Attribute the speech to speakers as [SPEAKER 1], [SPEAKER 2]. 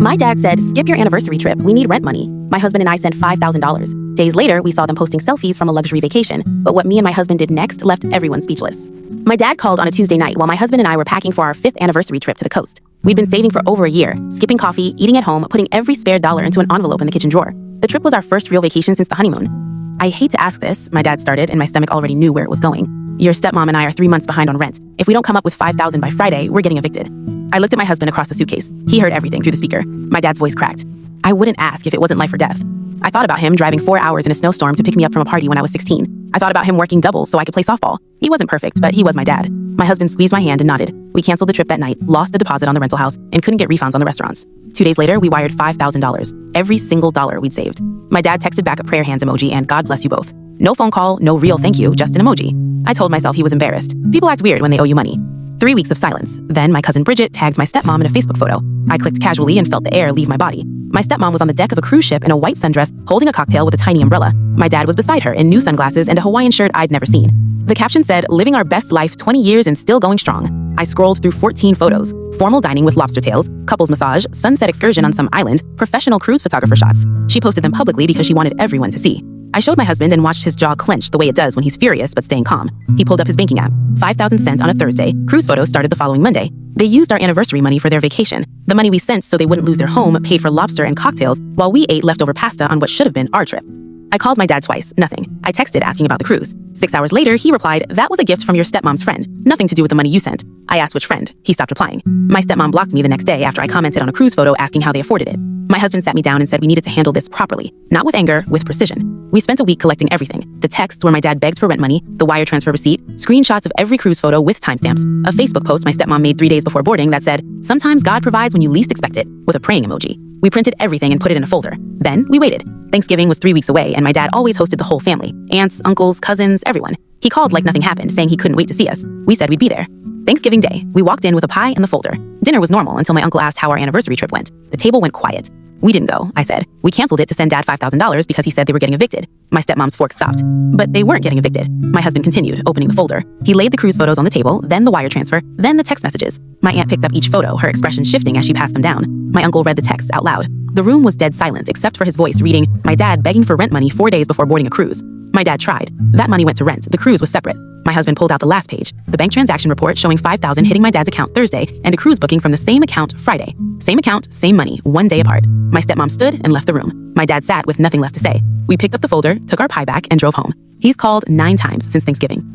[SPEAKER 1] My dad said, skip your anniversary trip. We need rent money. My husband and I sent $5,000. Days later, we saw them posting selfies from a luxury vacation. But what me and my husband did next left everyone speechless. My dad called on a Tuesday night while my husband and I were packing for our 5th anniversary trip to the coast. We'd been saving for over a year, skipping coffee, eating at home, putting every spare dollar into an envelope in the kitchen drawer. The trip was our first real vacation since the honeymoon. I hate to ask this, my dad started, and my stomach already knew where it was going. Your stepmom and I are 3 months behind on rent. If we don't come up with $5,000 by Friday, we're getting evicted. I looked at my husband across the suitcase. He heard everything through the speaker. My dad's voice cracked. I wouldn't ask if it wasn't life or death. I thought about him driving 4 hours in a snowstorm to pick me up from a party when I was 16. I thought about him working doubles so I could play softball. He wasn't perfect, but he was my dad. My husband squeezed my hand and nodded. We canceled the trip that night, lost the deposit on the rental house, and couldn't get refunds on the restaurants. 2 days later, we wired $5,000, every single dollar we'd saved. My dad texted back a prayer hands emoji and God bless you both. No phone call, no real thank you, just an emoji. I told myself he was embarrassed. People act weird when they owe you money. 3 weeks of silence. Then my cousin Bridget tagged my stepmom in a Facebook photo. I clicked casually and felt the air leave my body. My stepmom was on the deck of a cruise ship in a white sundress, holding a cocktail with a tiny umbrella. My dad was beside her in new sunglasses and a Hawaiian shirt I'd never seen. The caption said, living our best life 20 years and still going strong. I scrolled through 14 photos. Formal dining with lobster tails, couples massage, sunset excursion on some island, professional cruise photographer shots. She posted them publicly because she wanted everyone to see. I showed my husband and watched his jaw clench the way it does when he's furious but staying calm. He pulled up his banking app. 5,000 sent on a Thursday. Cruise photos started the following Monday. They used our anniversary money for their vacation. The money we sent so they wouldn't lose their home paid for lobster and cocktails while we ate leftover pasta on what should have been our trip. I called my dad twice, nothing. I texted asking about the cruise. 6 hours later, he replied, that was a gift from your stepmom's friend. Nothing to do with the money you sent. I asked which friend. He stopped replying. My stepmom blocked me the next day after I commented on a cruise photo asking how they afforded it. My husband sat me down and said we needed to handle this properly. Not with anger, with precision. We spent a week collecting everything. The texts where my dad begged for rent money, the wire transfer receipt, screenshots of every cruise photo with timestamps, a Facebook post my stepmom made 3 days before boarding that said, sometimes God provides when you least expect it, with a praying emoji. We printed everything and put it in a folder. Then we waited. Thanksgiving was 3 weeks away and my dad always hosted the whole family. Aunts, uncles, cousins, everyone. He called like nothing happened, saying he couldn't wait to see us. We said we'd be there. Thanksgiving Day, we walked in with a pie and the folder. Dinner was normal until my uncle asked how our anniversary trip went. The table went quiet. We didn't go, I said. We canceled it to send dad $5,000 because he said they were getting evicted. My stepmom's fork stopped. But they weren't getting evicted. My husband continued, opening the folder. He laid the cruise photos on the table, then the wire transfer, then the text messages. My aunt picked up each photo, her expression shifting as she passed them down. My uncle read the texts out loud. The room was dead silent except for his voice reading, my dad begging for rent money 4 days before boarding a cruise. My dad tried. That money went to rent. The cruise was separate. My husband pulled out the last page, the bank transaction report showing $5,000 hitting my dad's account Thursday and a cruise booking from the same account Friday. Same account, same money, 1 day apart. My stepmom stood and left the room. My dad sat with nothing left to say. We picked up the folder, took our pie back, and drove home. He's called 9 times since Thanksgiving.